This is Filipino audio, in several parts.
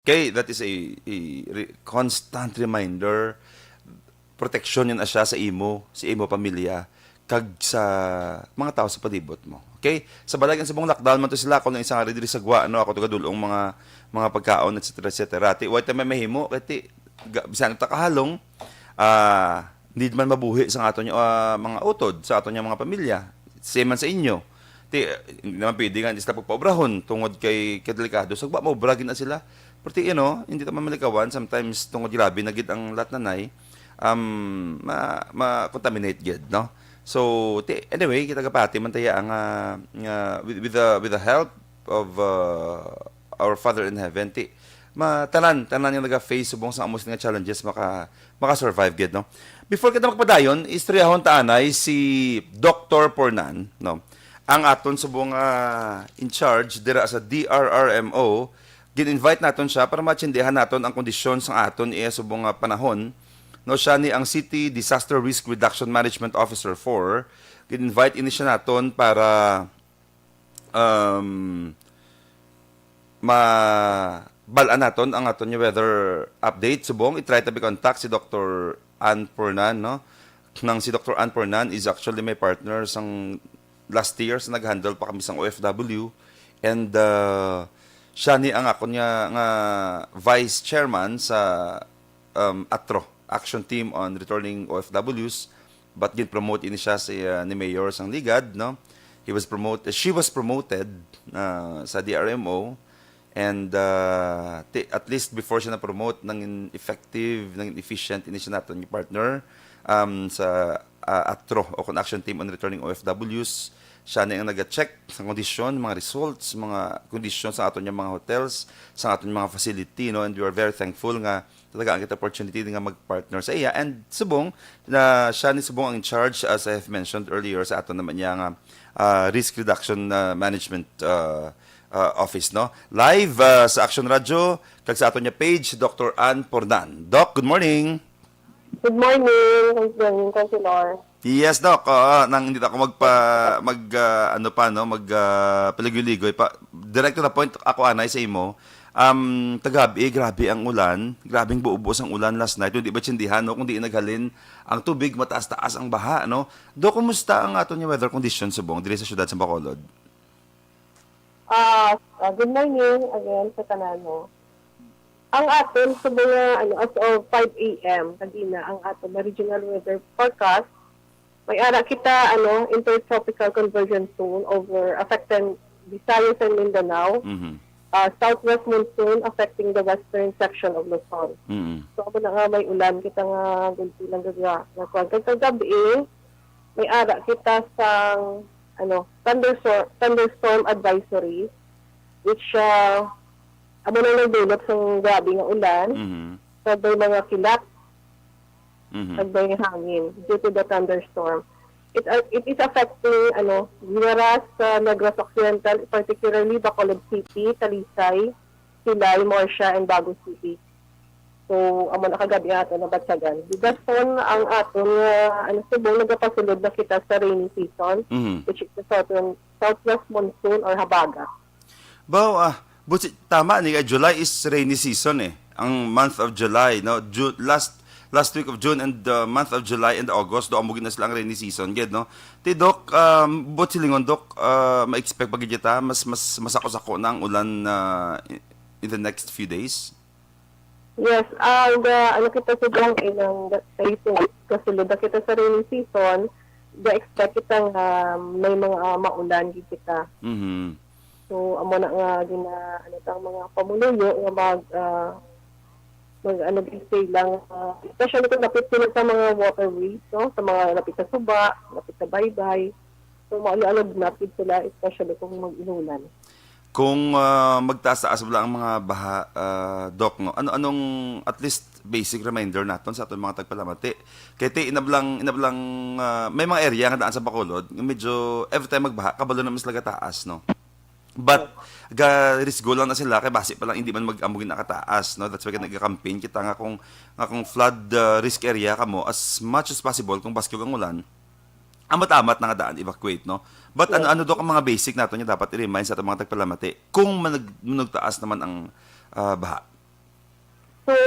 Okay, that is constant reminder. Protection yun siya sa imo pamilya, kag sa mga tao sa palibot mo. Okay? Sa balagan sa buong lockdown man to sila kung isang ari diri sa gwa no ako tugadulong mga pagkaon etc. Ti wait may mahimo kati bisan ta kahalong need man mabuhi sa aton mga utod sa aton mga pamilya. Same man sa inyo. Ti hindi naman pwede nga isla pagpaobrahon tungod kay delikado so ba maobragin na sila. Perti hindi ta malikawan sometimes tungod grabe na gid ang lat nanay ma-contaminate gid no. So anyway kita kapati man taya ang with the help of our Father in Heaven tanan yung naga-face subong sa amos nga challenges maka-survive gid no. Before kita magpadayon istoryahon ta anay si Dr. Pornan no. Ang aton subong in charge dira sa DRRMO gin-invite naton siya para matsindihan naton ang kondisyon sa aton subong panahon. No, siya ni ang City Disaster Risk Reduction Management Officer 4. Gin-invite ini siya naton para mabalaan naton ang aton yung weather update. Subong, i-try to be contact si Dr. Ann Pornan, no? Nang si Dr. Ann Pornan is actually my partner sang last year sa nag-handle pa kami sang OFW. And siya ni ang ako niya nga vice chairman sa ATRO, Action Team on Returning OFWs, but gin-promote ini siya ni Mayor sang Ligad, no? She was promoted sa DRMO, and at least before siya na-promote nang effective, nang efficient ini siya naton yung partner sa ATRO o Action Team on Returning OFWs. Siya na yung nag-check sa kondisyon, mga results, mga kondisyon sa aton yung mga hotels, sa aton yung mga facility, no? And we are very thankful nga talaga ang kita opportunity nga mag-partner sa iya. And subong, na siya ni subong ang in charge, as I have mentioned earlier, sa aton naman niya nga risk reduction management office, no? Live sa Action Radio, kag sa aton niya page, Dr. Ann Pornan. Doc, good morning! Good morning, Councilor. Yes, Doc. Nang hindi ako paligoy-ligoy pa. Direct to the point ako anay sa imo. Tagabi, grabe ang ulan. Grabing buubos ang ulan last night. Hindi ba tsindihan, no? Kung di naghalin ang tubig, mataas-taas ang baha, no? Doc, kumusta ang aton yung weather conditions sa buong diri sa syudad sa Bacolod? Good morning again sa Tanano. Ang aton sa mga as of 5 a.m. kanina ang aton na regional weather forecast may ara kita intertropical convergence zone over affecting Visayas and Mindanao. Southwest monsoon affecting the western section of Luzon. So amo na nga may ulan kita nga gunti lang gaga. Kagabi may ara kita sang thunderstorm advisory which amo na nagdulot sang grabe nga ulan. Sabay mga kilat. Sabay nga hangin due to the thunderstorm. It is affecting Guimaras, Negros Occidental, particularly Bacolod City, Talisay, Silay, Morsha, and Bago City. So amo na kagabi ato na batsagan. Bigason ang aton subong nagapasulod na kita sa rainy season, which is the southwest monsoon or habaga. But tama ni July is rainy season ang month of July, no? Last week of June and the month of July and August do amugin na sila ang rainy season gid, no? Ti Doc, but silingon Doc, ma-expect pag kita mas masako-sako na ang ulan in the next few days. Yes, kita subong ilang kasulod na kita sa rainy season, expect kita may mga maulan gid kita. So amo na nga tang mga pamuluyo nga stay lang, especially kung lapit sila sa mga waterways, no? Sa mga lapit sa Suba, lapit sa Baybay. So maalog napit sila, especially kung mag-inulan. Kung magtaas-taas wala ang mga baha, Doc, no? Anong at least basic reminder naton sa atong mga tagpalamati? Kaya inablang may mga area nga daan sa Bacolod, medyo every time magbaha, kabalo na mas taas, no? But risk go lang na sila kay base pa lang hindi man mag-amugin nakataas, no? That's why nag-campaign kita nga kung flood risk area kamo as much as possible kung baskog ang ulan amat-amat na nga daan evacuate, no? But ano do ang mga basic nato nya dapat i-remind sa atong mga tagpalamati kung managtaas naman ang baha. So,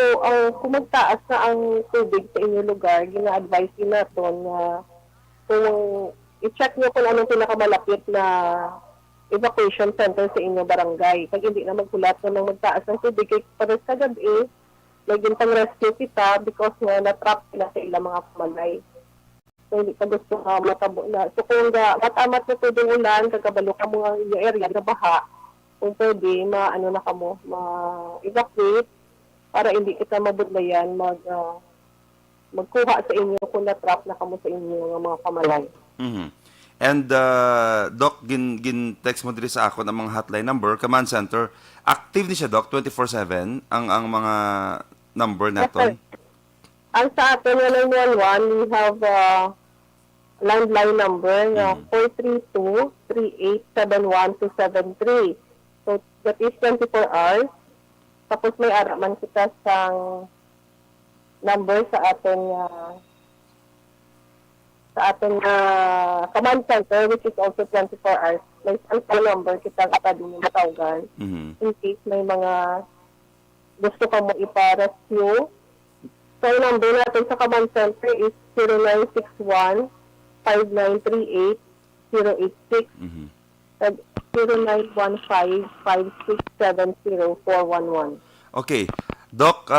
kung magtaas na ang tubig sa inyong lugar, gina-advise din natin na kung i-check nyo kung anong pinakamalapit na evacuation center sa inyong barangay. Pag hindi na magkulat na magtaas ng tubig, kaya para sa gabi, naging pang-rescue kita because nga na-trap sila sa ilang mga pamalay. So, hindi ka gusto matabo na. So, kung matamat na tubig ulan, kagabalo ka mo ang inyong area, na baha, kung pwede, ma-evacuate para hindi kita mabudlayan, magkuha sa inyo kung na-trap na kamo sa inyo mga pamalay. Mhm. And Doc, gin-text mo diri sa ako ng mga hotline number, command center. Active ni siya, Doc, 24/7 ang mga number naton. Ang sa atin na 911, we have landline number na 432-3871-273. So, that is 24 hours. Tapos may araman kita sa number sa ating command center, which is also 24 hours. May cellphone number kita kapag din yung matawagan. In case may mga gusto ka mo ipa-rescue. So, yung number natin sa command center is 0961-5938-086 at 0915-5670-411. Okay. Doc,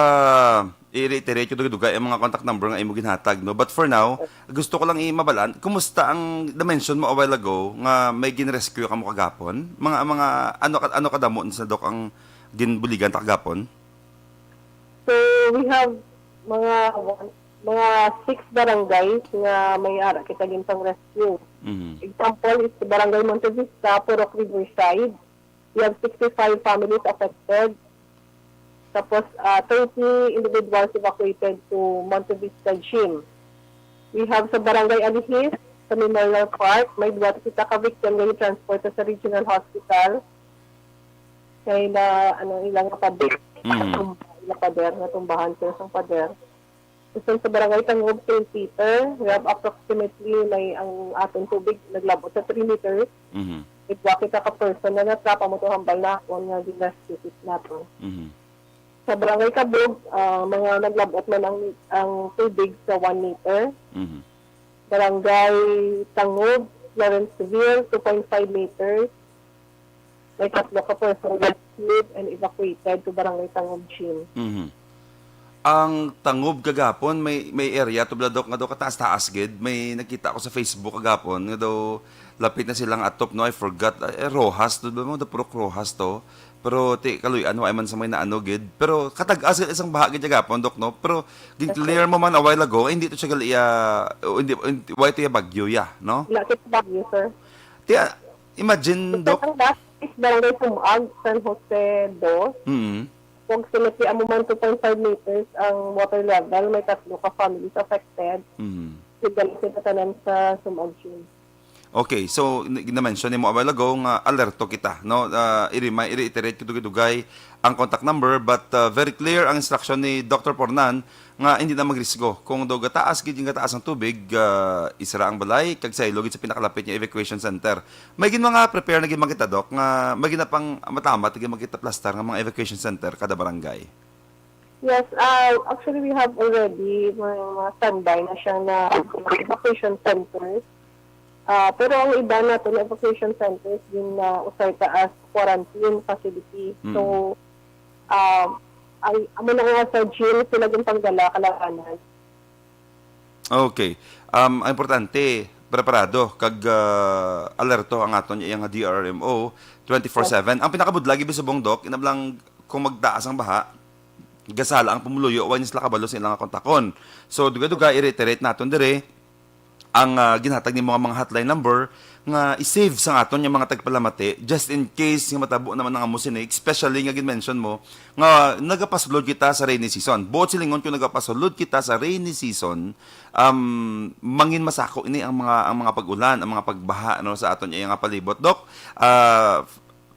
i-reiterate ko dugay ang mga contact number nga imo ginhatag, no? But for now, gusto ko lang i-mabalaan, kumusta ang dimension mo a while ago nga may gin-rescue ka mo kagapon? Mga ano kadamo sa Doc ang ginbuligan ta kagapon? So, we have mga 6 barangays nga may ara kita gintang rescue. Example is the Barangay Monte Vista, Purok Riverside. We have 65 families affected. Tapos, 30 individuals evacuated to Monte Vista Gym. We have sa Barangay Alihis, sa Memorial Park, may duwat kita ka-victim ngayon transport sa Regional Hospital. Kaya na, ilang pader. Ilang pader, natumbahan sila sa pader. So, sa Barangay Tangob, St. Peter, we have approximately ang atong tubig naglabot sa 3 meters. Itwa kita ka-person na natrapa mo ito hambal na ako nga dinascusis natin. Sa Barangay Kabog, mga naglabot man ang tubig sa 1 meter. Barangay Tangob, Lawrenceville, 2.5 meters. May 3 ka-person rescued and evacuated to Barangay Tangob Gym. Ang Tangob kagapon, may area to bladok nga daw kataas-taas gid. May nakita ko sa Facebook kagapon nga daw lapit na silang atop, no? I forgot. Rojas, to ba mo? Puro Rojas to. Pero kaluy ano ay man sa may naano gid. Pero katag-as isang bahagi kagapon, Dok, no? Pero gin-clear mo man a while ago, hindi to siya gali hindi why to bagyo ya, no? Lakit bagyo, sir. Imagine, Dok. Ang last is Barangay Sumag, San Jose 2. Approximately man 2.5 meters ang water level. May 3 ka families affected. Sigal sila tanan sa Sumag Gym. Okay, so na-mention ni mo a while ago nga alerto kita, no? I-reiterate ko dugay ang contact number, but very clear ang instruction ni Dr. Pornan nga hindi na magrisgo. Kung do gataas gid yung gataas ang tubig, isara ang balay kag saylo gid sa pinakalapit nga evacuation center. May gin mga prepare na gid makita, Doc, nga may gina pang matamat gid makita plaster nga mga evacuation center kada barangay. Yes, actually we have already mga standby na siya na evacuation centers. Pero ang iba na ito na evacuation centers din na usay as quarantine facility. So, amo na nga sa gym, sila din panggala kalahanan. Okay. Ang importante, preparado, kag alerto ang aton iyang DRMO 24/7. Ang pinakabudlag ibig sa buong, Doc, inablang kung magtaas ang baha, gasala ang pumuluyo, wala sila kabalo sa ilang kontakon. So, duga-duga, i-reiterate natin dire, ang ginhatag ni mga hotline number nga i-save sa aton yung mga tagpalamati just in case nga matabo naman ang amusinig, especially nga gin-mention mo nga nagapasulod kita sa rainy season. Buot silingon kung nagapasulod kita sa rainy season, mangin masako ini ang mga pag-ulan, ang mga pagbaha no sa aton yung palibot. Doc,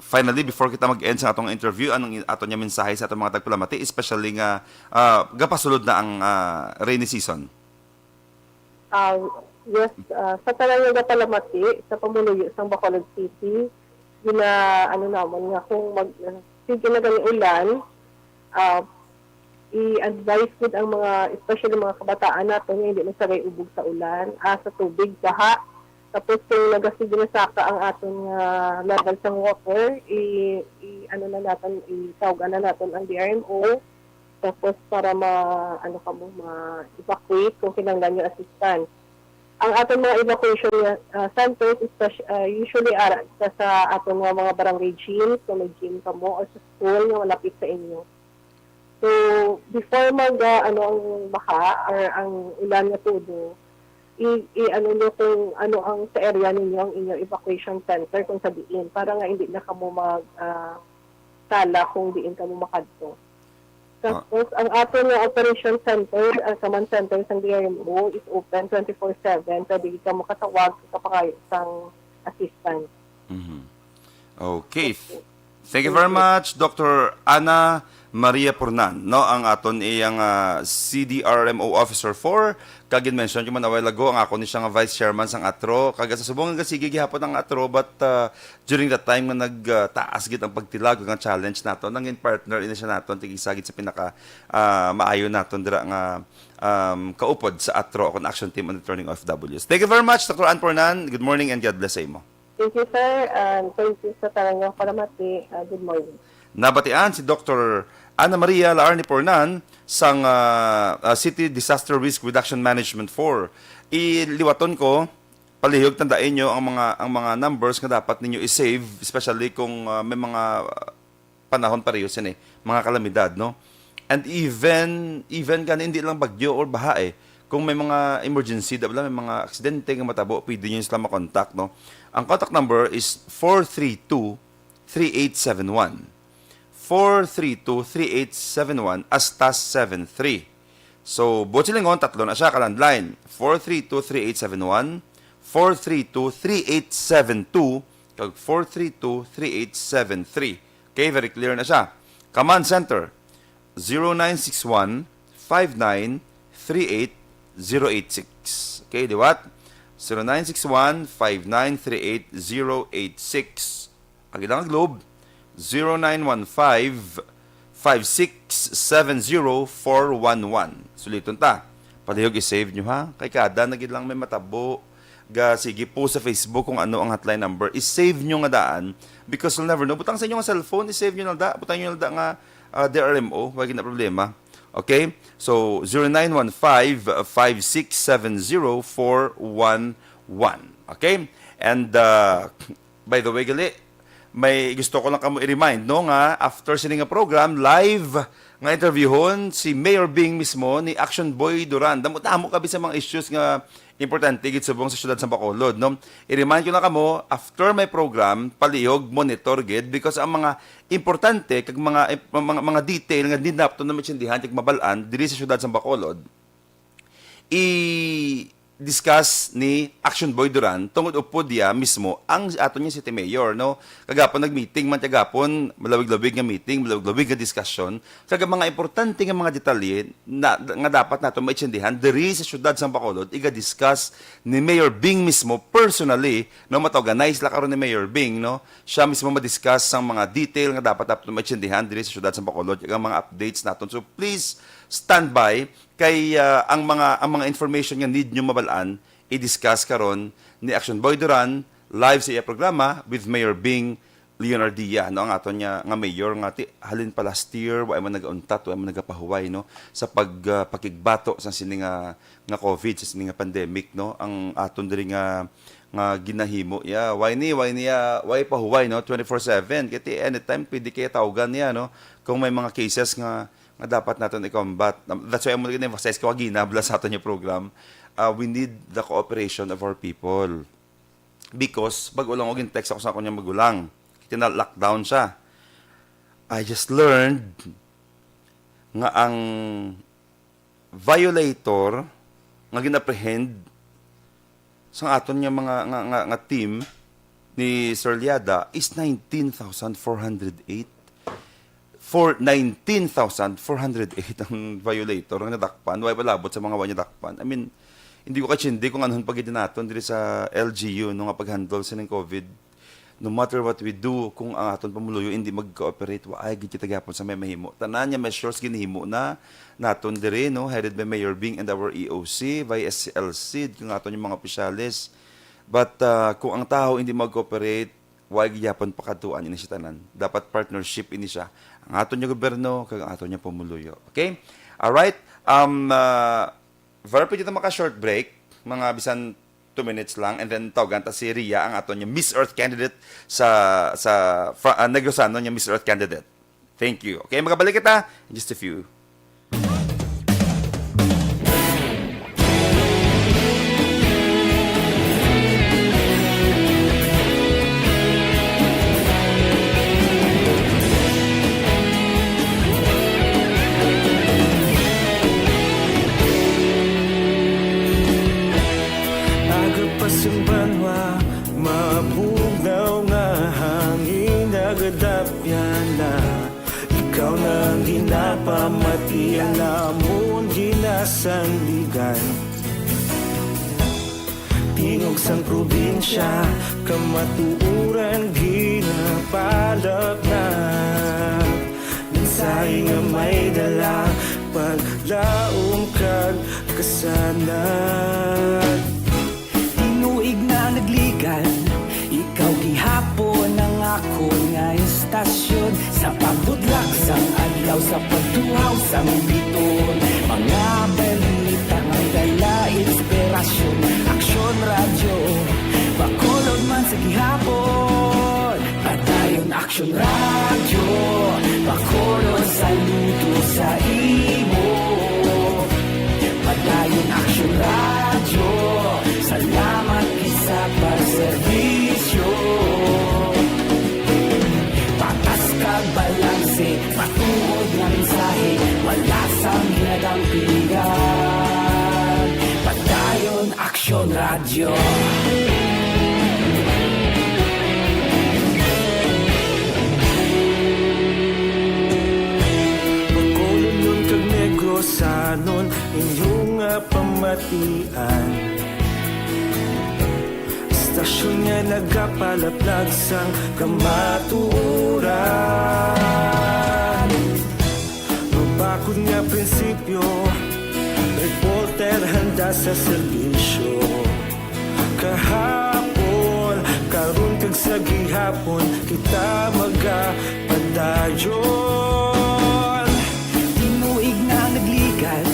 finally, before kita mag-end sa atong interview, anong aton yung mensahe sa atong mga tagpalamati, especially nga gapasulod na ang rainy season? Yes, sa talagang palamati, sa pamuluyo sa Bacolod City, naman nga kung sige na ganyan ulan, i-advise gud ang mga, especially mga kabataan nato nga hindi masagay ubog sa ulan, sa tubig, baha. Tapos kung nagasiguro saka ang aton level sa water, ano na natin, itawagan na natin ang DRMO. Tapos para ma-evacuate kung kinanglan yung assistance. Ang aton mga evacuation centers, usually sa aton mga barangay gyms, kung may gym ka mo, or sa school nga malapit sa inyo. So, before ang baha or ang ulan na tudo, ano nyo kung ano ang sa area ninyo ang inyong evacuation center kung sabihin, para nga hindi na kamo sala kung diin kamo makadto. Tapos, ang ato nga operation center, command center sa DRMO is open 24/7. Pwede ka makatawag sa pakayang assistance. Okay. Thank you very much, Dr. Ana Maria Purnan, no, ang aton iyang CDRMO Officer 4. Kagin mention yung man a while ago, ang ako ni siya nga Vice Chairman sang ATRO. Kaga sa subong nga sige gihapon ang ATRO, but during that time nga nagtaas gid ang pagtilag nga challenge nato, nangin partner ini siya naton tigisagid sa pinaka maayo naton dira nga kaupod sa ATRO kon Action Team on Returning OFWs. Thank you very much, Dr. Ann Purnan. Good morning and God bless sa imo. Thank you, sir, and thank you sa taranggang paramati. Good morning. Nabatian si Dr. Ana Maria Laarni Pornan sang City Disaster Risk Reduction Management 4. Iliwaton ko, palihog tandain nyo ang mga numbers nga dapat ninyo i-save, especially kung may mga panahon pareho sin mga kalamidad, no? And even hindi lang bagyo or baha kung may mga emergency, may mga aksidente nga matabo, pwede nyo sila makontak, no? Ang contact number is 432-3871. 432-3871 astas 73. So, buot silingon, tatlo na siya kalandline. 432-3871, 432-3872, kag 432-3873. Okay, very clear na siya. Command Center, 0961-5938-086. Okay, diwat? 0961-5938-086. Kagilang Globe, 0915-5670-411. Suliton ta. Palihog i-save nyo ha. Kay kada, nagid lang may matabo. Sige po sa Facebook kung ano ang hotline number. I-save nyo nga daan because you'll never know. Butang sa inyo nga cellphone, i-save nyo na da. Butang nyo na da nga DRMO. Wag na problema. Okay? So, 0915-5670-411. Okay? And, by the way, gali, may gusto ko lang kamo i-remind, no, nga, after sining nga program, live nga interviewon si Mayor Bing mismo ni Action Boy Duran. Damo kabi sa mga issues nga importante gid subong sa syudad sa Bacolod, no. I-remind ko lang kamo, after my program, palihog monitor gid because ang mga importante kag mga detail nga dinapto na maintindihan kag mabalaan diri sa syudad sa Bacolod, discuss ni Action Boy Duran tungod upod dia mismo ang ato niya City Mayor, no. Kagapon nagmeeting man kagapon, malawig-lawig nga meeting, malawig-lawig nga discussion kag mga importante nga mga detalye nga dapat nato maintindihan diri sa syudad sa Bacolod, iga-discuss ni Mayor Bing mismo personally, no, ma-organize la karon ni Mayor Bing, no. Siya mismo ma-discuss ang mga detail nga dapat nato maintindihan diri sa syudad sa Bacolod, ang mga updates naton. So please stand by kay ang mga information nga need nyo mabalaan, i-discuss karon ni Action Boy Duran live sa iya programa with Mayor Bing Leonardia, no, ang aton niya nga mayor nga halin pa last year wa man nagauntat, wa man nagapahuway, no, sa pakigbato sa sini nga COVID, sa sini nga pandemic, no, ang aton diri nga ginahimo why pahuway, no, 24/7 kiti anytime pwede kay tawagan niya, no, kung may mga cases nga dapat natin i-combat. That's why I'm going to emphasize ko ginabla sa atin yung program. We need the cooperation of our people. Because, pag-ulang ko text ako sa kanyang magulang. Lockdown siya. I just learned nga ang violator nga ginaprehend sa aton niya nga team ni Sir Liada is 19,408. For 19,408 ang violator ang nadakpan. Why palabot sa mga wanya dakpan? I mean, hindi ko katsindi kung anong pagiging natin dito sa LGU nung pag-handle sa ng COVID. no matter what we do, kung ang aton pamuluyo hindi mag-cooperate, wa ay gid kita gyapon sa may mahimo. Tanan niya measures ginhimo na naton diri, no, headed by Mayor Bing and our EOC, by SCLC, kung aton yung mga opisyalis. But kung ang tao hindi mag-cooperate, wa gyapon pakatuan ini siya tanan. Dapat partnership ini siya. Ang aton yung gobyerno kag ang aton yung pamuluyo. Okay? All right. Very pwede na maka-short break, mga bisan 2 minutes lang, and then tawagan ta si Ria, ang aton yung Miss Earth candidate sa Negrosano, yung Miss Earth candidate. Thank you. Okay, magabalik kita in just a few. Banwa, mabugnaw nga hangin nagadapyan na ikaw nang ginapamatian namon ginasandigan. Tingog sang probinsya, kamatuuran ginapalap na mensahe nga may dala, paglaom kag kasanad. Nagligan, ikaw gihapon ang ako nga istasyon sa pagbudlak sang adlaw sa pagtuhaw sang biton. Mga balita nga dala inspirasyon, aksyon radyo, bakolod man sa gihapon. Padayon aksyon radyo, bakolod saludo sa imo. Padayon aksyon radyo, salamat sa pagserbisyo. Patas kag balanse, matuod nga mensahe, wala sang ginagampiligan. Padayon aksyon radyo. Bakolon nun kag Negrosanon, inyong pamatian. Stasyon nga nagapalaplag sang kamatuuran. Mabakod nga prinsipyo, reporter handa sa serbisyo. Kahapon, karon kag sa gihapon, kita magapadayon. Tinuig na nagligan,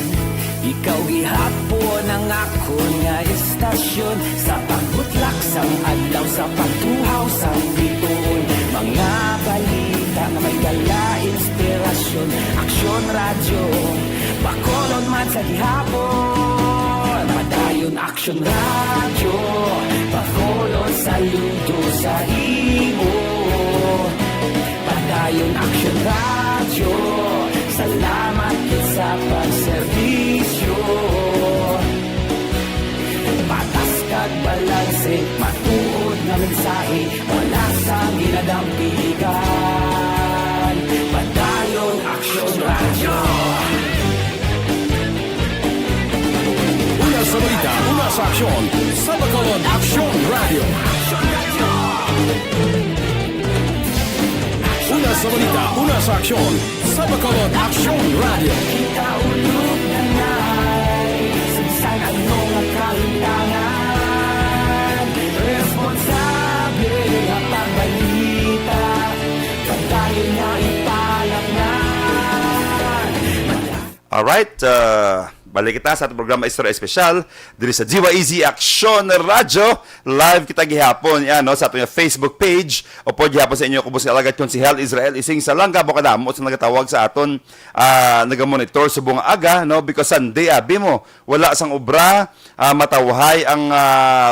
ikaw gihapon ang ako nga istasyon sa pagbutlak sang adlaw sa pagtuhaw sang biton. Mga balita na may dala inspirasyon, aksyon radyo, bakolod man sa gihapon. Padayon aksyon radyo, bakolod saludo sa imo. Padayon aksyon radyo, salamat sa pagserbisyo. Patas kag balanse, matuod nga mensahe, wala sang ginadampiligan. Padayon aksyon radyo. Una sa balita, una sa aksyon, sa Bacolod Aksyon Radio. Una sa balita, una sa aksyon, sa Bacolod Aksyon Radio. Kita ulog na na'y sigsag ano nga kahintangan. Responsable ang pagbalita, pagdayon na ipalaknan. Alright, balik kita sa ating programa Istorya Espesyal diri sa GYEZ Aksyon Radyo. Live kita gihapon yan, no, sa ating Facebook page o po gihapon sa inyo kubos nga alagad Councilor Ising Salanga bukadamo sa nagatawag sa aton nagamonitor subong aga, no, because Sunday abi mo wala sang obra, matawhay ang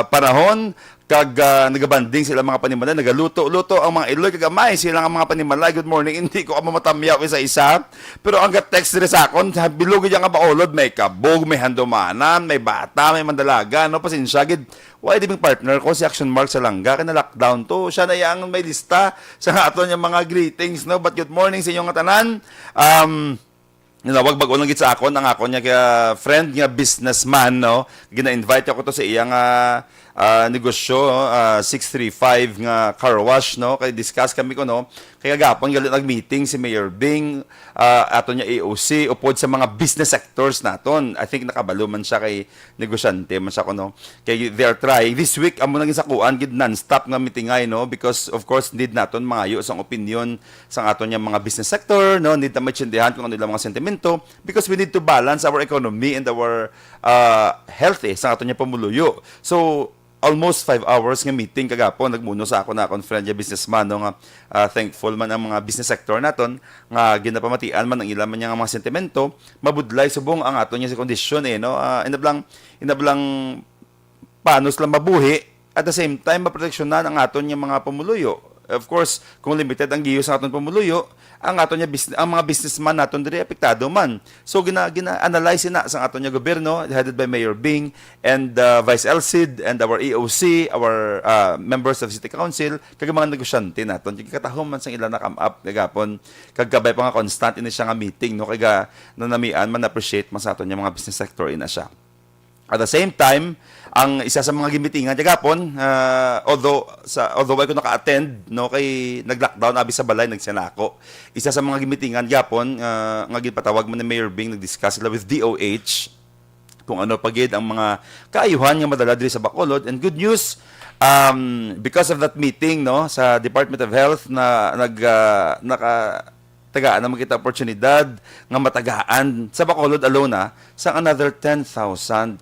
panahon kag nagabanding sila mga panimala, nagaluto-luto ang mga iloy, kagamay sila ang mga panimala. Good morning, hindi ko matamyaw isa-isa. Pero ang text rin sa akon, bilog yung baolod, may kabog, may handumanan, may bata, may mandalaga, no, pasensya, gid. Why di bing partner ko si Action Mark Salanga, kina lockdown to, siya na yang may lista sa aton yung mga greetings, no. But good morning sa inyong tanan. Wag bag-ulang git sa akon, ang akon niya kaya friend nga businessman, no. Gina-invite ako to sa iyang negosyo 635 nga car wash, no, kay discuss kami ko, no, kaya gapon gali nag-meeting si Mayor Bing, ato niya AOC upod sa mga business sectors naton. I think nakabalo man siya kay negosyante man siya ko, no, kay they are trying this week amo naging sakuan gid non-stop nga meetingay, no, because of course need naton mangayo sang opinion sang aton niya mga business sector, no, need na maintindihan kung ano ilang mga sentimento because we need to balance our economy and our health sa aton niya pamuluyo. So almost 5 hours nga meeting kagapon nagmuno sa ako na akong friend ya businessman, no, nga thankful man ang mga business sector naton nga ginapamatian man ang ilang man nga mga sentimento, mabudlay subong ang aton niya sa kondisyon, no, inablang panos lang mabuhi at the same time maproteksyonan ang aton niya mga pamuluyo. Of course, kung limited ang giyo sa aton pamuluyo, ang aton niya ang mga businessman naton diri apektado man. So gina-analyze na sa aton niya gobyerno headed by Mayor Bing and Vice Elcid and our EOC, our members of City Council, kag mga negosyante naton katahom man sang ilang na-come up kagapon kag gabay pa nga constant ini siya nga meeting, no, kay nanamian man appreciate man sa aton niya mga business sector ina siya. At the same time, ang isa sa mga gimitingan kagapon, although ay ko naka-attend, no, kay nag-lockdown abi sa balay nagsinako. Isa sa mga gimitingan gapon nga gipatawag man ni Mayor Bing, nag-discuss sila with DOH kung ano pagid ang mga kaayuhan nga madala diri sa Bacolod. And good news, because of that meeting, no, sa Department of Health na tagaan na makita oportunidad nga matagaan sa Bacolod alone sa another 10,000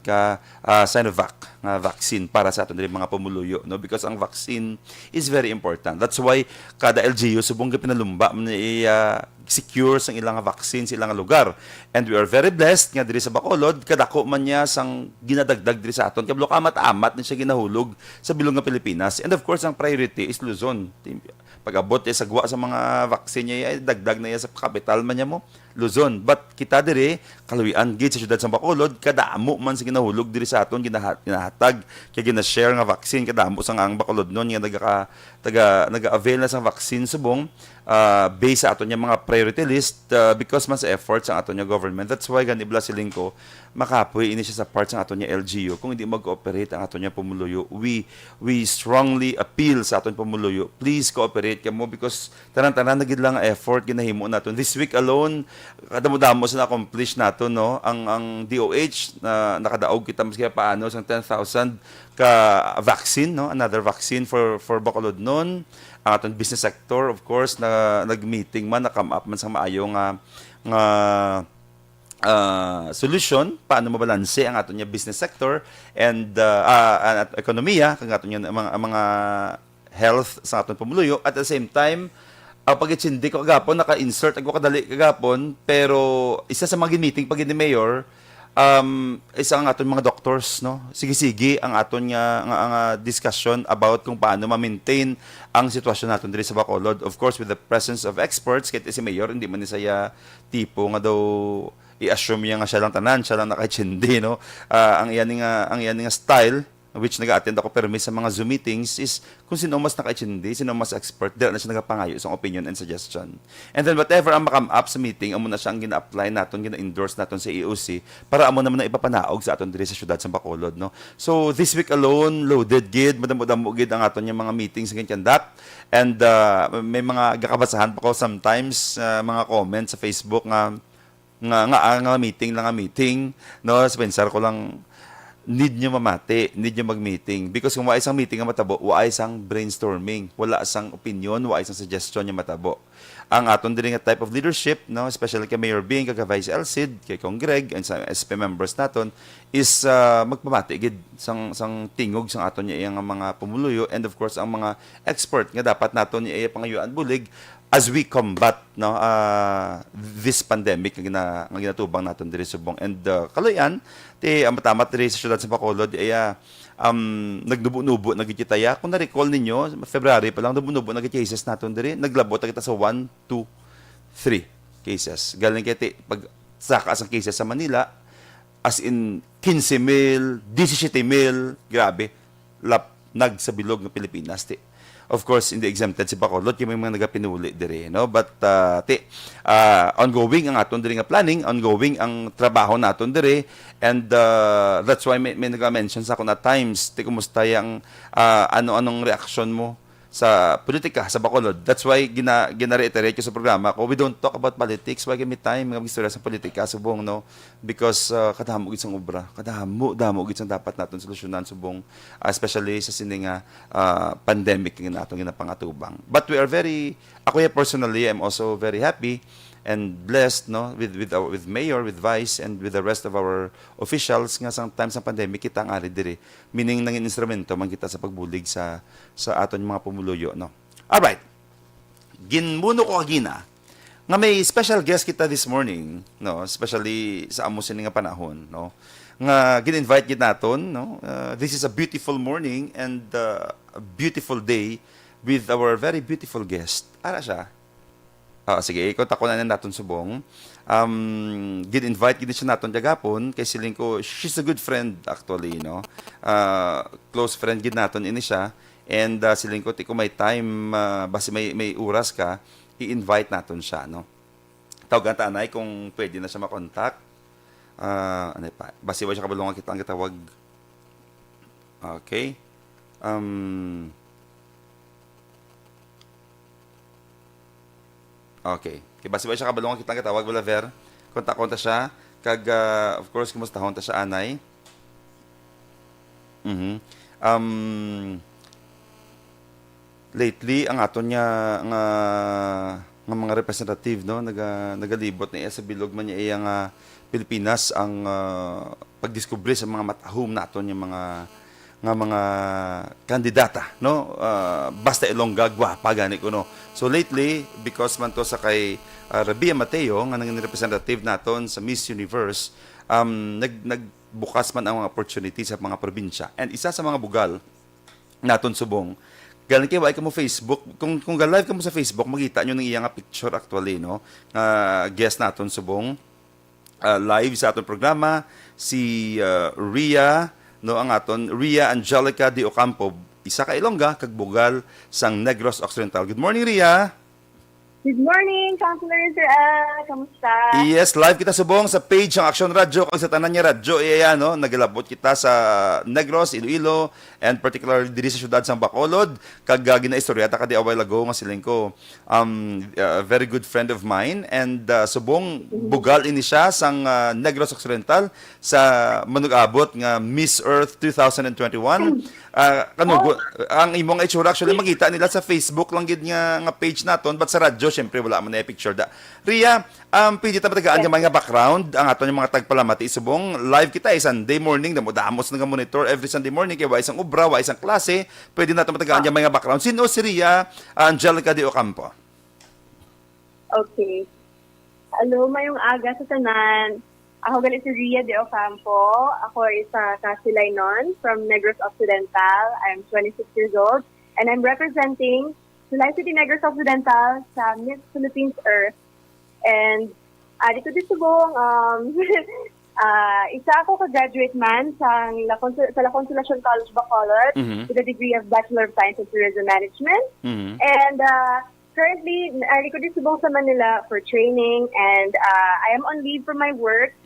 ka Sinovac nga vaccine para sa aton diri mga pamuluyo, no, because ang vaccine is very important. That's why kada LGU subong pinalumba man secure sang ilang vaccine sa ilang lugar. And we are very blessed nga diri sa Bacolod kadako man niya sang ginadagdag diri sa aton kablo kamat-amat ni siya ginahulog sa bilog nga Pilipinas. And of course ang priority is Luzon. Pag-abot sa gwa sa mga vaccine niya ay dagdag na iya sa capital man niya mo Luzon. But kita diri kaluwian gid sa syudad sa Bacolod kadamo man sa ginahulog diri sa aton ginahatag kay gina-share nga vaccine kadamo sa ang Bacolod non nga naga-avail na sa vaccine subong based sa aton niya mga priority list because man sa efforts sa aton niya government. That's why ganibla siling ko makapoy ini siya sa part sa aton niya LGU kung hindi mag-cooperate ang aton niya pamuluyo. We strongly appeal sa aton pamuluyo, please cooperate kamo because tanan-tanan na gid lang effort ginahimo naton. This week alone kadamo-damo sa na-accomplish naton, no, ang DOH na nakadaog kita maski paano sang 10,000 ka vaccine, no, another vaccine for Bacolod noon. Ang aton business sector of course na nag-meeting man na-come up man sa maayo nga solution paano mabalanse ang aton niya business sector and ekonomiya kag aton niya mga health sa aton pamuluyo. At the same time pag-itsindi ko kagapon naka-insert ako kadali kagapon pero isa sa mga meeting pag ni Mayor isa ang aton mga doctors, no, sige ang aton nga discussion about kung paano ma-maintain ang sitwasyon naton diri sa Bacolod, of course with the presence of experts. Kaya si Mayor hindi man ni saya tipo nga daw i-assume niya nga siya lang tanan, siya lang nakaitsindi, no. Ang iyan nga style which nag-attend ako permis sa mga Zoom meetings is kung sino mas nakaitsindi, sino mas expert, dira na siya nagapangayo sa opinion and suggestion. And then whatever ang makam up sa meeting, amo na siya ang gina-apply naton, gina-endorse naton sa EOC para amo naman na ipapanaog sa aton diri sa syudad sa Bacolod, no. So this week alone loaded gid, madamo-damo gid ang aton yung mga meetings nga kandat. And may mga gakabasahan pa ko sometimes mga comments sa Facebook nga meeting, no, sa pensar ko lang need nyo mamati, need nyo mag-meeting. Because kung wala isang meeting ang matabo, wala isang brainstorming, wala isang opinion, wala isang suggestion yung matabo. Ang aton din nga type of leadership, no, especially kay Mayor Bing, kay Vice Elcid, kay Kong Greg, and sa SP members naton, is magpamati gid sang tingog sang aton niya iyang mga pumuluyo and of course ang mga expert nga dapat naton niya pangayuan bulig as we combat, no, this pandemic nga ginatubang naton diri subong. And kaluyan ti amatamat diri sa syudad sa Bacolod nagnubo-nubo nagkitaya. Kung na-recall ninyo, February pa lang nubo-nubo cases naton diri, naglabot kita sa 1, 2, 3 cases. Galing kay pag saka ang cases sa Manila as in 15,000, 17,000, grabe, nagsabilog ng Pilipinas. of course, in the exempted si Bacolod, yung may mga nagapinuli dire, no? But, ongoing ang aton dire nga planning, ongoing ang trabaho naton dire, and that's why may nag-mention sa ako na times, kumusta yung ano-anong reaction mo sa politika, sa Bacolod. That's why gina-reiterate ko sa programa ko, we don't talk about politics, why give me time, mga istorya sa politika, subong, no? Because kadamo gid sang obra, kadamo gid sang dapat naton solusyonan subong, especially sa sining pandemic nga naton ginapangatubang. But we are ako personally, I'm also very happy and blessed, no, with mayor, with vice, and with the rest of our officials nga sometimes sa pandemic kita ang ari diri, meaning nangin instrumento man kita sa pagbulig sa aton mga pumuluyo, no. All right, ginmuno ko kagina nga may special guest kita this morning, no, especially sa amo sini nga panahon, no, nga gin-invite gid naton, no. This is a beautiful morning and a beautiful day with our very beautiful guest. Ara siya. Sige, ikot ako na natin subong. Gin-invite gid siya naton jagapon kay siling ko, she's a good friend actually, no. Close friend gid naton ini siya, and siling ko tiko may time, basi may oras ka, i-invite naton siya, no. Tawagan ta anay kung pwede na siya ma-contact. Ano pa? Basi wa siya kabulungan kita ang gitawag. Okay. Okay. Basi ba siya kabalungan kitang katawag wala ver. Konta siya kag of course kumustahon ta siya anay. Lately ang aton niya nga mga representative, no, nagalibot ni sa bilog man niya iyang Pilipinas ang pagdiskubre sa mga matahom naton yung mga kandidata, no, basta ilongga gwapa gani ko, no. So lately, because man to sa kay Rabia Mateo nga naging representative naton sa Miss Universe, nagbukas man ang mga opportunity sa mga probinsya, and isa sa mga bugal naton subong galing kay wa ka mo Facebook, kung live ka mo sa Facebook makita nyo ng iyang picture actually, no, guest naton subong live sa aton programa si Ria, no, ang aton Ria Angelica de Ocampo, isa ka Ilongga kag bugal sang Negros Occidental. Good morning, Ria. Good morning, Councilor Sir kamusta? Yes, live kita subong sa page ng Action Radio, kung sa tanan niya radyo no, nagalabot kita sa Negros, Iloilo, and particularly diri sa syudad sang Bacolod, kag gina-istorya ta kadi a while ago nga siling ko a very good friend of mine, and subong bugal ini siya sang Negros Occidental sa manug-abot nga Miss Earth 2021. Ang imong itsura actually makita nila sa Facebook lang gid nga page naton, but sa radyo syempre wala man na picture da. Ria, pwede ta matagaan yung mga background ang aton yung mga tagpalamati subong live kita Sunday morning, damos nga monitor every Sunday morning kay wa isang obra, wa isang klase, pwede nato matagaan yung mga background. Sino si Ria Angelica de Ocampo? Okay. Ano, mayong aga sa tanan. Ako galit si Ria de Ocampo. Ako isa Kasilainon from Negros Occidental. I'm 26 years old and I'm representing Sulay City Negros Occidental sa Miss Philippines Earth. And dito subong isa ako ka-graduate man sa La Consolacion College Bacolod with a degree of Bachelor of Science in Tourism Management. And currently, ko din subong sa Manila for training, and I am on leave from my work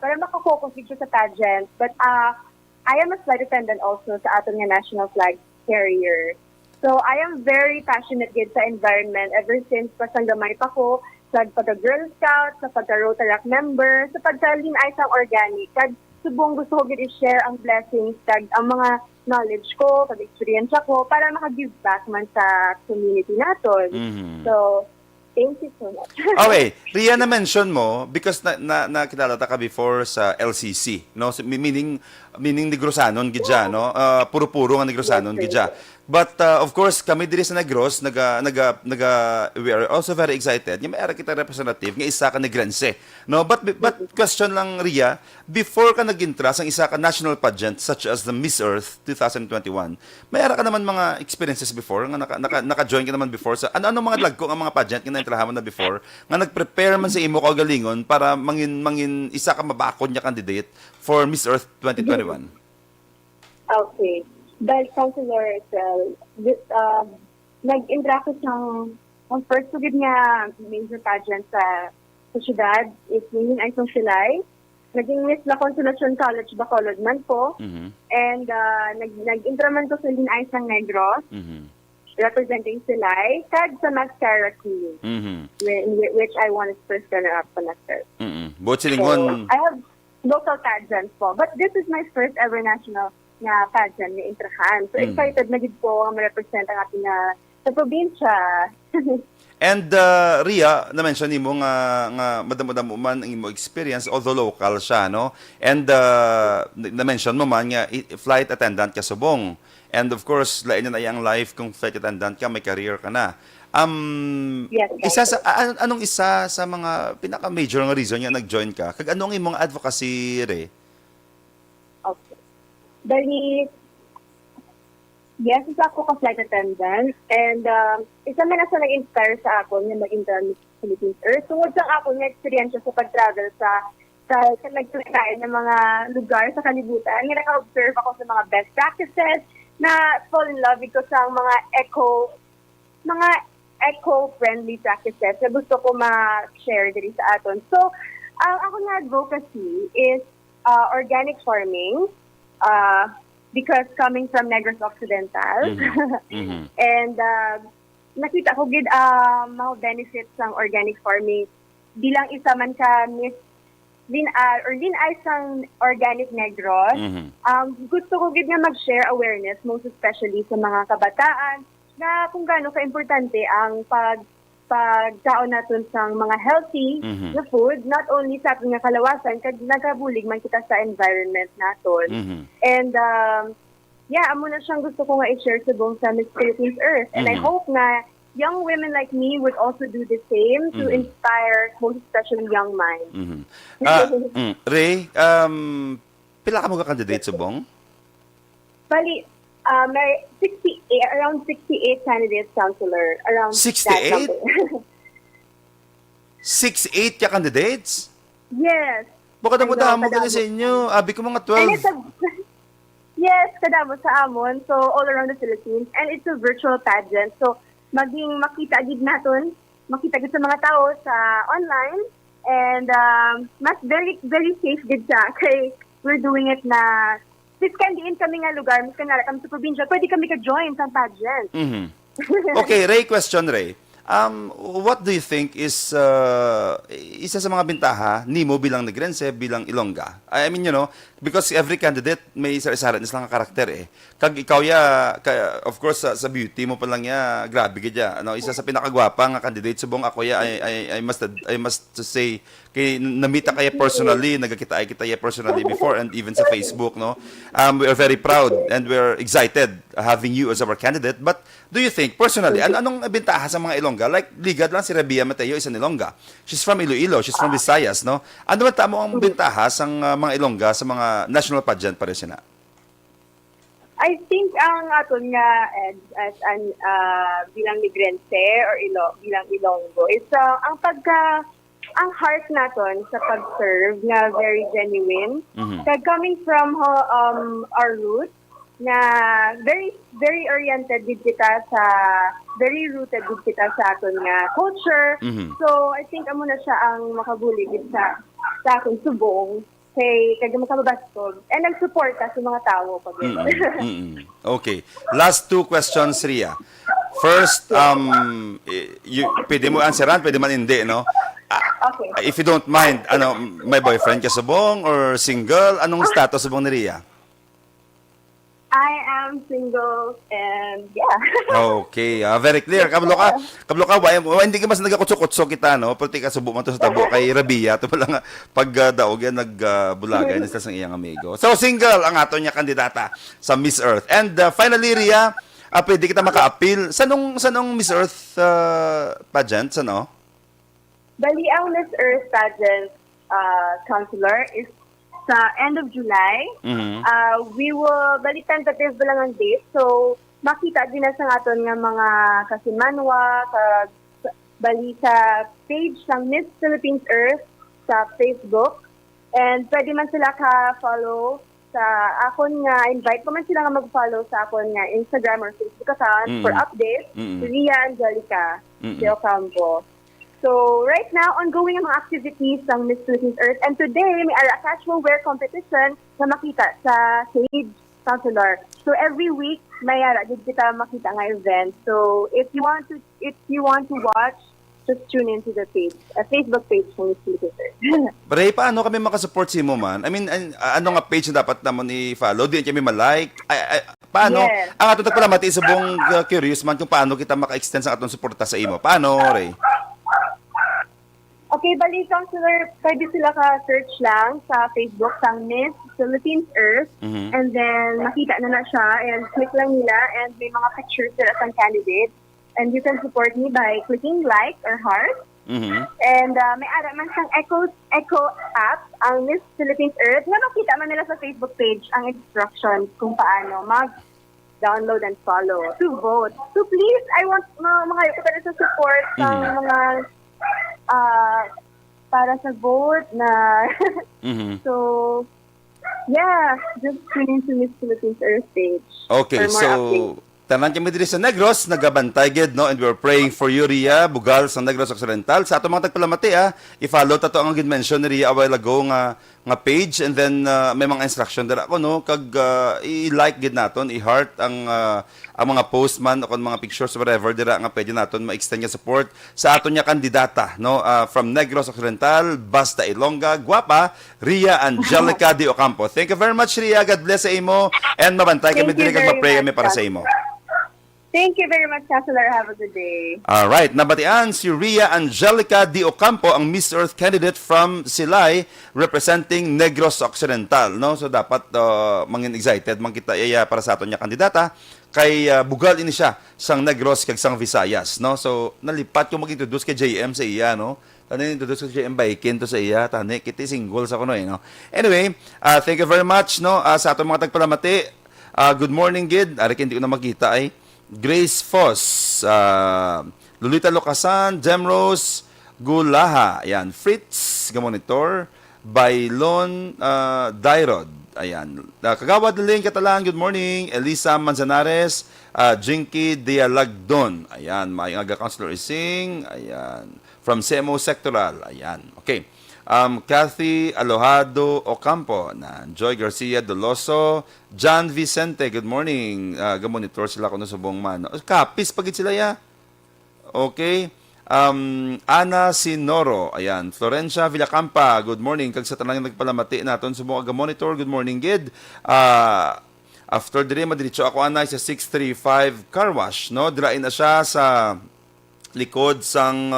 para makafocus dito sa pageant. But I am a flight attendant also sa aton nga national flag carrier. So I am very passionate gid sa environment ever since pasanggamay pa ko sa pagka-Girl Scout, sa pagka-Rotaract member, sa pagka-Lean Isang Organic. Kag subong gusto ko gid i-share ang blessings kag ang mga knowledge ko, pag-experience ko para maka-give back man sa community naton. So, thank you so much. Okay, Ria, na-mention mo because nakilala ta ka before sa LCC, no? So, meaning Negrosanon gidya, no? Puro-puro nga Negrosanon gidya. But of course, kami diri sa Negros we are also very excited. Yung may ara kita representative nga isa ka Negrense, no? But question lang, Ria, before ka nag-intra sa isa ka national pageant such as the Miss Earth 2021, may ara ka naman mga experiences before nga naka-join ka naman before sa ano mga lagko nga mga pageant nga naintrahan mo na before nga nag-prepare man sa imo kaugalingon para mangin isa ka mabakod nya candidate for Miss Earth 2021. Okay. Dahil Councilor, nag-intra ko siyang, ang first ko nga major pageant sa syudad is yung Ising Silay. Naging Miss La Consolacion College, Bacolod man po. And nag-intra man ko sa Isang Negros, representing Silay, tag sa Mascara Queen, which I won as first runner-up sa Mascara. Buot So, silingon. I have local pageants po. But this is my first ever national na pageant na intrahan. So excited na gid po ang ma-represent ang ating sa probinsya. And Ria, na-mention nimo nga madamo-damo man ang imo experience although local siya, no? And na-mention mo man nga flight attendant ka subong. And of course, lain na ang life kung flight attendant ka, may career ka na. Yes, Isa sa anong isa sa mga pinaka-major nga reason nga nag-join ka? Kag anong imong advocacy re? Okay. Dahil, yes, isa ako ka flight attendant. And isa man na sa nag-inspire sa ako na mag-intern sa Philippines Earth. Tungod sa ako nga experience sa pag-travel sa nagtuturayan ng mga lugar sa kalibutan. Nga naka-observe ako sa mga best practices na fall in love ko sa mga eco-friendly practices na gusto ko ma-share diri sa aton. So, ako na advocacy is organic farming because coming from Negros Occidental. And nakita ko gid mga benefits ng organic farming bilang isa man ka Miss Linay sang Organic Negros. Gusto ko gid nga mag-share awareness, most especially sa mga kabataan, na kung gaano ka-importante ang pagkaon natin sa mga healthy na food, not only sa ating kalawasan, kag nagabulig man kita sa environment naton. And amo na siyang gusto ko nga i-share sa buong sa Miss Philippines Earth. And I hope na young women like me would also do the same to inspire, most especially young minds. Ray, pila ka mo ka-candidate subong? Bali, may around 68 candidates, Councilor. Around 68? that number. 6-8 ka candidates? Yes. Baka mo Ano, ka sa inyo. Abi ko mga 12. And it's yes, kadamo sa amon. So, all around the Philippines. And it's a virtual pageant. So, maging makita gid naton, makita gid sa mga tao sa online. And mas very, very safe gid siya. Kay we're doing it na diskandiin kami nga lugar, mas kanara kami sa probinsya, pwede kami ka-join sa pageant. Okay, Ray, question, Ray. What do you think is isa sa mga bintaha nimo bilang Negrense, bilang Ilongga? I mean, because every candidate may isa-isa rin lang ang karakter eh. Kag ikaw of course sa beauty mo pa lang grabe gid ya. Isa sa pinakagwapa nga candidate subong ako I must say kay namita kaya personally, nagkita personally before and even sa Facebook, no. We are very proud and we're excited having you as our candidate. But do you think personally anong bintaha sa mga Ilongga? Like ligad lang si Rabia Mateo isa Ilongga. She's from Iloilo, she's from Visayas, no. Ano man tamo ang bintaha sa mga Ilongga sa mga national pageant para siya na? I think ang aton nga as an bilang Negrense or bilang Ilonggo is ang heart naton sa pag-serve na very genuine. Kag coming from our roots na very very oriented din kita sa very rooted din kita sa aton nga culture. So I think amo na siya ang makabulig sa aton subong kay makababastog and nagsuporta sa mga tao pag Okay. Last two questions, Ria. First, pwede mo answeran, pwede man hindi, no? Okay. If you don't mind, may boyfriend ka subong or single? Anong status subong ni Ria? I am single and Okay, very clear. Kablo ka, hindi ka mas nagakutso-kutso kita, no? Pati ka subo man to sa tabo kay Rabia. Ito pala nga, pagdaog yan, nagbulagay na sa iyang amigo. So, single ang ato niya kandidata sa Miss Earth. And finally, Ria, pwede kita maka-appeal. Sanong Miss Earth pageant? Sano? Bali, ang Miss Earth pageant, Councilor, is sa end of July. We will, bali tentative ba lang ang date. So, makita din na sa aton nga mga kasimanwa, bali sa page ng Miss Philippines Earth sa Facebook. And pwede man sila ka-follow sa akon nga, invite ko man sila nga mag-follow sa akon nga Instagram or Facebook account for updates. Ria Angelica de Ocampo. So, right now, ongoing ang mga activities ng Miss Philippines Earth. And today, may a casual wear competition na makita sa Sage Councilor. So, every week, may did kita makita nga event. So, if you want to watch, just tune into the page, Facebook page ng Miss Philippines Earth. Bray, paano kami makasupport si mo man? I mean, ano nga page na dapat naman i-follow? Di kami malike? Paano? Yes. Ang atong tagpalamati, subong curious man kung paano kita maka-extend sa atong suporta sa imo. Paano, Ray? Okay, bali, Councilor, pwede sila ka-search lang sa Facebook sa Miss Philippines Earth. And then, makita na siya. And click lang nila. And may mga pictures sila sa candidate. And you can support me by clicking like or heart. And may ara man siyang Echo app, ang Miss Philippines Earth. Na makita man nila sa Facebook page ang instructions kung paano mag-download and follow to vote. So please, I want mga ko sa support sa mga para sa vote na so yeah, just tune into Miss Philippines Earth page. Okay, for more so updates. tanan kami diri sa Negros, nagabantay gid, no? And we're praying for you, Ria, bugal sa Negros Occidental. Sa ato mga tagpalamati, i-follow tato ang gid-mention ni Ria a while ago nga page, and then may mga instruction dira ako, no? Kag i-like gid naton, i-heart ang mga post man o mga pictures whatever dira nga pwede naton ma-extend nga support sa aton nya kandidata, no? From Negros Occidental, Basta Ilongga, Guapa, Ria Angelica de Ocampo. Thank you very much, Ria. God bless sa imo, and mabantay kami Thank you diri kag very ma-pray kami much, para sa imo. Thank you very much, Councilor. Have a good day. Alright, nabatian si Ria Angelica de Ocampo, ang Miss Earth candidate from Silay, representing Negros Occidental, no? So dapat mangin excited man kita iya para sa aton nya kandidata kay bugal ini siya sang Negros kag sang Visayas, no? So nalipat yung mag-introduce kay JM sa iya, no? Tani introduce kay JM Baikin to sa iya, tani kiti single sa kuno, no? Anyway, thank you very much, no? Sa aton mga tagpalamati, good morning gid, ari hindi ko na makita ay Grace Foss, Lolita Locasan, Gemrose Gulaha, ayan, Fritz, Gamonitor, Bailon Dairod, ayan, Kagawad Liling Katalang, good morning, Elisa Manzanares, Jinky Dialagdon, ayan, Maayong Aga Councilor Ising, ayan, from CMO Sectoral, ayan, okay. Kathy Alojado Ocampo, Joy Garcia Doloso, John Vicente, good morning. Gamonitor sila kuno sa buong man. Kapis pagit sila ya. Okay. Ana Sinoro, ayan. Florencia Villacampa, good morning. Kag sa tanang nagpalamati naton sa buong Gamonitor, good morning gid. After dire madiretso ako anay sa 635 Car Wash, no? Dirain na siya sa likod sang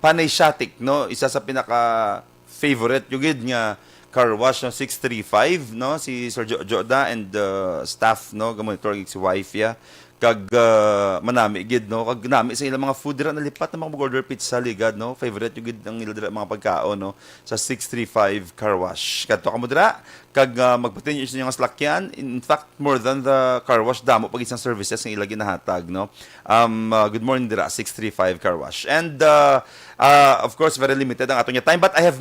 Panay Shatik, no? Isa sa pinaka favorite yung gid nga car wash, no? 635, no? Si Sir Joda and staff, no? Gamonitor si wife ya. Kag manami gid, no? Kag nami sa ilang mga food dira nalipat na mga order pizza ligad, no? Favorite yung gid ang ila dira mga pagkaon, no? Sa 635 car wash. Kadto kamo dira kag magpatinyo sa inyong slakyan. In fact, more than the car wash, damo pag isang services ng ilang ginahatag, no? Good morning dira 635 car wash. And of course, very limited ang ato niya time, but as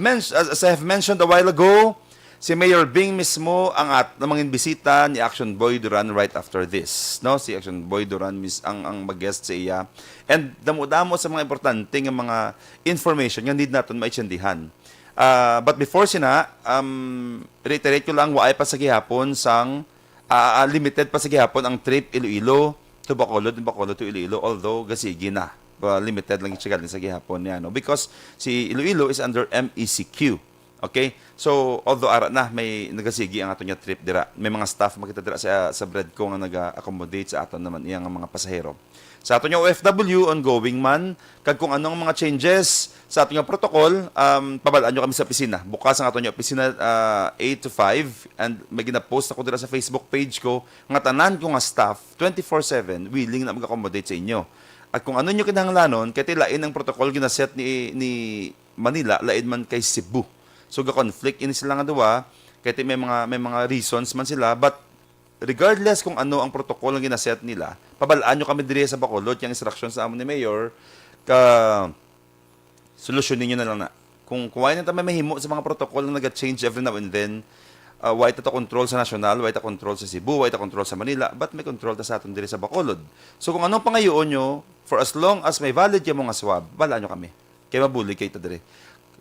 I have mentioned a while ago, si Mayor Bing mismo ang mga bisita ni Action Boy Duran right after this, no? Si Action Boy Duran ang mag-guest sa iya. And damo-damo sa mga importante nga mga information nga need naton maitsindihan. But before sina, reiterate ko lang, waay pa sa gihapon sang limited pa sa gihapon ang trip Iloilo to Bacolod and Bacolod to Iloilo, although gasigi na. Limited lang siya sa gihapon niya, no? Because si Iloilo is under MECQ. Okay? So, although ara na, may nagasigi ang ato niya trip dira. May mga staff makita dira sa bread ko nga nag-accommodate sa aton naman iyang mga pasahero. Sa ato niya OFW, ongoing man, kag kung anong mga changes sa ato niya protocol, pabalaan nyo kami sa opisina. Bukas ang ato niya opisina 8 to 5, and may gina-post ako dira sa Facebook page ko, nga tanan ko nga staff, 24/7, willing na mag-accommodate sa inyo. At kung ano nyo kinahanglanon, kaya lain ang protocol ginaset ni Manila, lain man kay Cebu. So, ga-conflict ini sila nga duwa, kaya may mga reasons man sila, but regardless kung ano ang protocol na ginaset nila, pabalaan nyo kami diri sa Bacolod, yung instructions sa amon ni Mayor, solusyonin nyo na lang na. Kung kuwain na tayo mahimo sa mga protocol na nag-change every now and then, Wa ita to control sa national, wa ita control sa Cebu, wa ita control sa Manila, but may control ta sa aton diri sa Bacolod. So kung anong pangayoon nyo, for as long as may valid yung mga swab, bala nyo kami. Kaya mabulig kayo ito diri.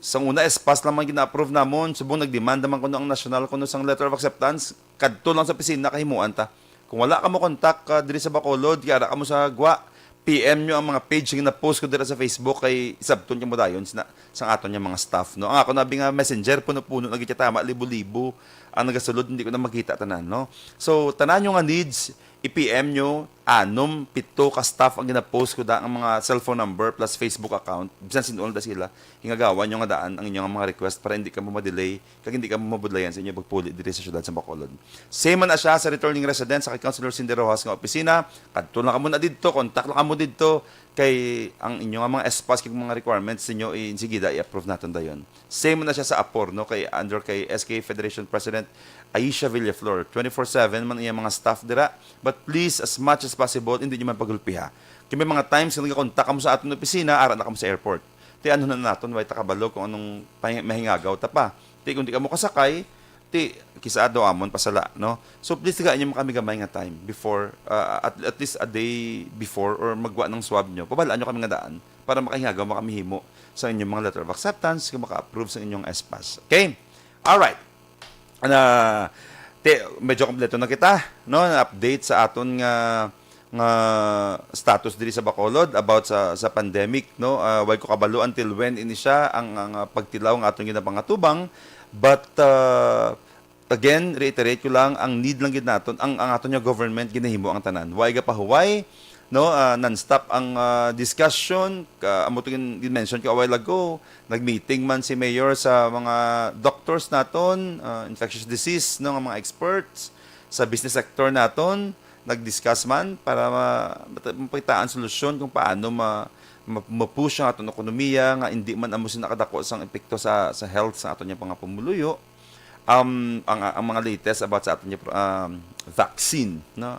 Sa una, espas lang man gina-approve namon, subong nagdemand naman kuno ang national kuno sang letter of acceptance, kadto lang sa pisina kahimuan ta. Kung wala ka mo contact diri sa Bacolod, kaya ka mo sa Gwa, PM nyo ang mga page nga na-post ko dira sa Facebook kay isabton yung mo dayon sa aton yung mga staff. No? Ang ako nabi nga messenger, puno-puno, nagkitama, libo-libo, ang nagasulod, hindi ko na makita tanan. No? So, tanan yung nga needs, i-PM nyo, 6, 7 ka staff ang gina-post ko da ang mga cellphone number plus Facebook account. Bisan sinul da sila, hingagawan nyo nga daan ang inyong mga request para hindi ka mo ma-delay, kag hindi ka mo mabudlayan sa inyong pagpuli diri sa syudad sa Bacolod. Same man na siya sa returning resident sa kay Councilor Cindy Rojas nga opisina, kadto lang ka muna didto, contact lang ka mo didto kay ang inyong mga espas kag mga requirements ninyo sige da i-approve naton dayon. Same man na siya sa Apor no kay under kay SK Federation President Aisha Villaflor. 24/7 man iya mga staff dira, but please as much as possible hindi niyo man pagulpiha. Kay may mga times nga nagakontak ka mo sa aton opisina, ara na ka mo sa airport. Ti ano na naton way takabalo kung anong mahingagaw ta pa. Ti kung di ka mo kasakay, ti kisado amon pasala, no? So please tigaan niyo kami gamay nga time before at least a day before or magwa ng swab nyo. Pabalaan nyo kami nga daan para makahingagaw makamihimo sa inyong mga letter of acceptance kung maka-approve sa inyong espas. Okay? All right. Medyo kompleto na kita, no? Update sa aton nga status diri sa Bacolod about sa pandemic, no? Way ko kabalo until when ini siya ang pagtilaw ng aton ginapangatubang, but again reiterate ko lang ang need lang gid naton ang aton nga government ginahimo ang tanan. Way ga pahuway, no? Non-stop ang discussion. Amo to mention ko a while ago, nag-meeting man si Mayor sa mga doctors naton, infectious disease, no, nga mga experts sa business sector naton, nag-discuss man para mapakitaan solusyon kung paano ma-push ang aton ekonomiya nga hindi man amo nakadako sang epekto sa health sa aton nga pamuluyo. Ang mga latest about sa aton vaccine, no,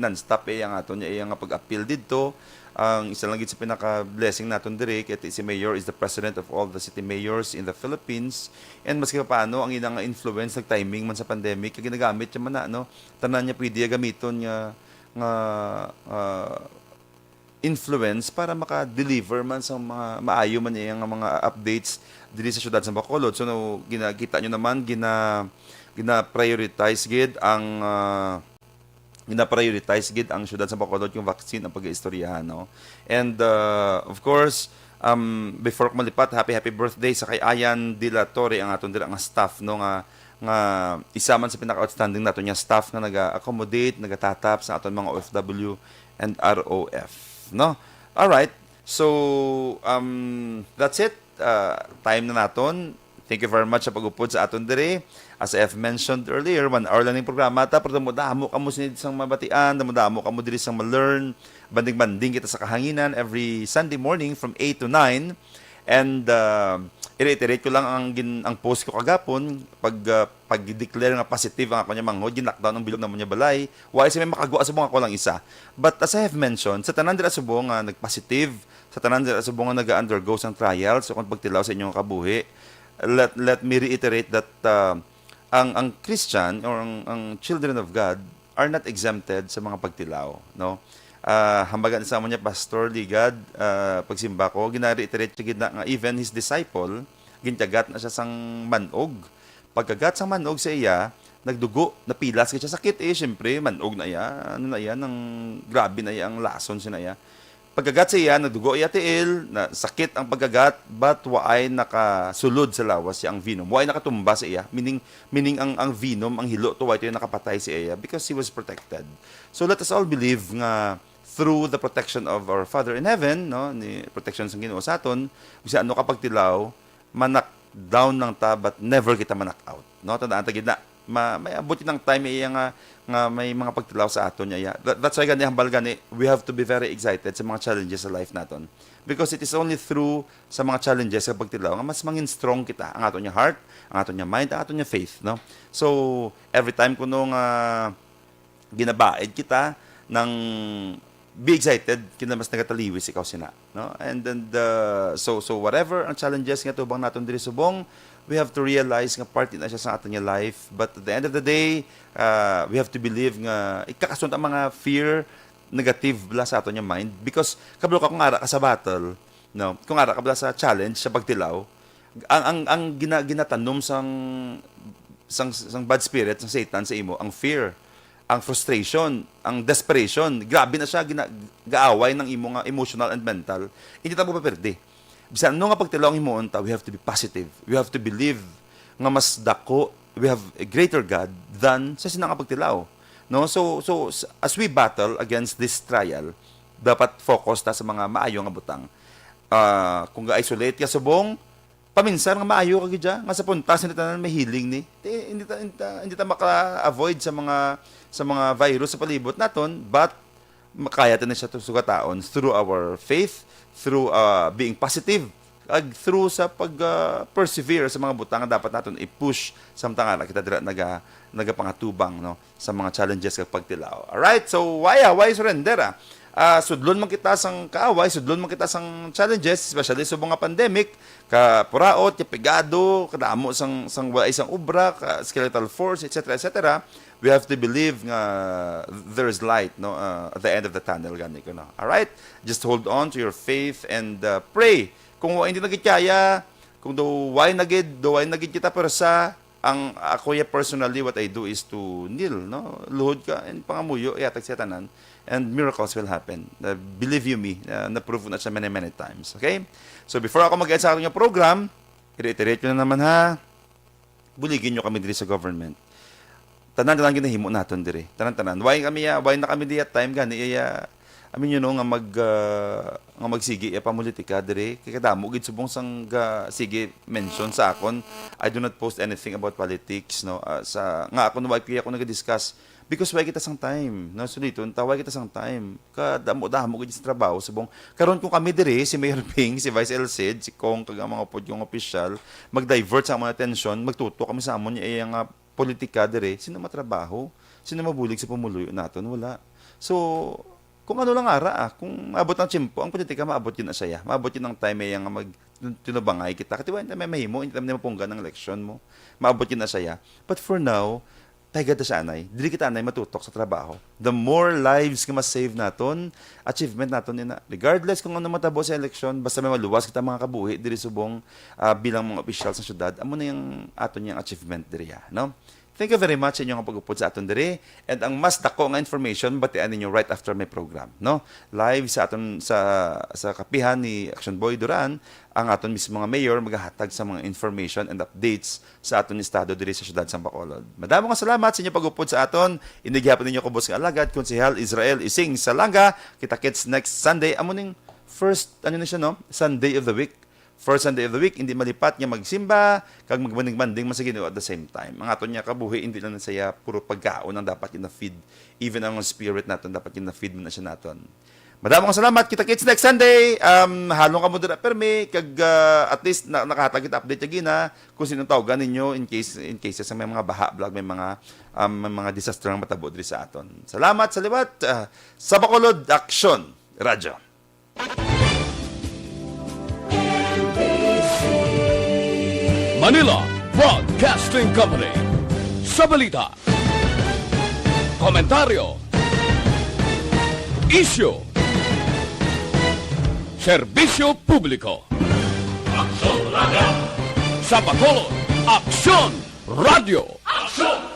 non-stop ang aton nga pag-appeal didto. Ang isa lang gid sa pinaka-blessing naton diri kay si Mayor is the president of all the city mayors in the Philippines, and maski paano ang ilang influence ng timing man sa pandemic kay ginagamit man na, no, tanan niya pwede gamiton nga influence para maka-deliver man sa mga maayo man niya nga mga updates diri sa syudad sa Bacolod. So no, ginakita nyo naman gina-prioritize gid ang syudad sa Bacolod yung vaccine ang pag-iistoryahan, no? And of course, before ko malipat, happy birthday sa kay Ayan de la Torre ang aton dira nga staff, no, nga isa man sa pinaka-outstanding naton nga staff nga naga-accommodate, nagatatap sa aton mga OFW and ROF, no? All right. So that's it. Time na naton. Thank you very much sa pag-upod sa aton diri. As I have mentioned earlier, 1 hour lang yung programa ta, pero damo kamo sinid sang mabatian, damo kamo diri sang ma-learn, banding-banding kita sa kahanginan every Sunday morning from 8 to 9. And i-reiterate ko lang ang post ko kagapon, pag-declare nga positive ang ako niya manghod, gin-lockdown ang bilog na mo niya balay, why may makagwa sa bunga ko lang isa. But as I have mentioned, sa tanan dira sa bunga nag-positive, sa tanan dira sa bunga nag-undergo sang trials, so kung pagtilaw sa inyong kabuhi, let me reiterate that ang Christian or ang children of God are not exempted sa mga pagtilaw, no? Hambagan sa niya Pastor Ligad, pagsimba ko, gina-reiterate na nga even his disciple gintagat na siya sang manog. Pagkagat sang manog sa iya, nagdugo, napilas kay siya sakit syempre manog na iya, ano na iya, nang grabe na iya ang lason siya na iya. Pagkagat sa iya, nagdugo iya tiil, na sakit ang pagkagat, but waay nakasulod sa lawas siya ang venom. Waay nakatumba sa iya, meaning ang venom, ang hilo to waay nakapatay sa iya because he was protected. So let us all believe nga through the protection of our Father in Heaven, no, ni protection sa Ginoo sa aton, bisa ano kapag tilaw, manak down lang ta but never kita manak out, no? Tandaan ta gid na may abuti ng time iya nga may mga pagtilaw sa aton niya. That's why gani hambal gani we have to be very excited sa mga challenges sa life naton, because it is only through sa mga challenges sa pagtilaw nga mas mangin strong kita ang aton niya heart, ang aton niya mind, ang aton niya faith, no? So every time kuno nga ginabaid kita ng be excited kina mas nagataliwis ikaw sina, no? And then so whatever ang challenges nga tubang naton diri subong, we have to realize nga part na siya sa ato niya life. But at the end of the day, we have to believe nga ikakasunod ang mga fear, negative bla sa ato niya mind. Because kabalo ka kung ara ka sa battle, no? Kung ara ka bla sa challenge, sa pagtilaw, ang ginatanom sang bad spirit, sang Satan sa imo, ang fear, ang frustration, ang desperation. Grabe na siya gaaway ng imo nga emotional and mental. Hindi ta mo paperde. Bisan ano nga pagtilaw ang imo unta, we have to be positive. We have to believe nga mas dako, we have a greater God than sa sinang pagtilaw. No? So as we battle against this trial, dapat focus ta sa mga maayo nga butang. Kung ga-isolate ka subong, paminsan nga maayo ka gidya nga sa puntas hindi tanan may healing ni. Hindi ta maka-avoid sa mga virus sa palibot naton, but makaya ta na siya sugataon through our faith, through being positive, through sa persevere sa mga butang nga dapat naton i-push samtang kita dira nagapangatubang no sa mga challenges kag pagtilaw. Alright, so why surrender? Sudlon man kita sang kaaway, sudlon man kita sang challenges, especially sa mga pandemic, ka puraot, pigado, kadamo sang isang ubra, skeletal force, etc. We have to believe nga there is light no at the end of the tunnel gani ko no. All right? Just hold on to your faith and pray. Kung hindi nagkaya, kung do why nagid kita pero sa ang ako personally what I do is to kneel no. Luhod ka and pangamuyo iatag sa tanan and miracles will happen. Believe you me, na-prove na siya many times. Okay? So before ako mag-end sa aking program, i-reiterate ko na naman ha, buligin nyo kami diri sa government. Tanan ginahimo naton diri. Tanan. Why na kami di at time gani amin yun nga magsigi pamulitika diri kay kadamo gid subong sang sige mention sa akon. I do not post anything about politics no sa nga ako why ako nag-discuss because why kita sang time no suliton taway kita sang time kadamo gid sa trabaho subong karon kung kami diri si Mayor Ping, si Vice El Cid, si Kong kag ang mga pudyong official mag-divert sa mga attention magtuto kami sa amon niya nga politika dire, sino matrabaho? Sino mabulig sa pumuluyo naton? Wala. So, kung ano lang kung abot ng tiyempo, ang politika maabot yun na saya. Maabot yun ng time nga tinubangay kita. Katiwa, hindi may mahimo, hindi naman mapunggan ng eleksyon mo. Maabot yun na saya. But for now, tayo gata sa anay. Dili kita anay matutok sa trabaho. The more lives ka mas-save naton, achievement naton na. Regardless kung ano matabo sa eleksyon, basta may maluwas kita mga kabuhi, diri subong bilang mga opisyal sa syudad, amo na yung aton yung achievement diri no? Thank you very much sa inyong pag-upod sa aton diri. And ang mas dako nga information batian ninyo right after my program, no? Live sa aton sa kapihan ni Action Boy Duran, ang aton mismo mga mayor magahatag sa mga information and updates sa aton estado diri sa siyudad sa Bacolod. Madamo nga salamat sa inyong pag-upod sa aton. Inigihapon ninyo kubos nga alagad Konsehal Israel Ising Salanga. Kita-kits next Sunday. Amo ning first na siya no? Sunday of the week. First Sunday of the week, hindi malipat niya magsimba, kag magbanding-banding masagino at the same time. Ang aton niya kabuhi, hindi lang na saya, puro pagkaon ang dapat na-feed. Even ang spirit naton dapat na-feed mo na siya naton. Madamong salamat, kita-kits next Sunday. Halong ka mo dira permi, kag at least nakahatag kita update na kung sino tawagan ninyo in case sa may mga baha vlog, may mga disaster ang matabo diri sa aton. Salamat sa liwat. Sa Bacolod Action Radio. Manila Broadcasting Company. Sa balita, komentaryo, isyu, serbisyo publiko. Aksyon Radio. Sa Bacolod, Aksyon Radio. Aksyon!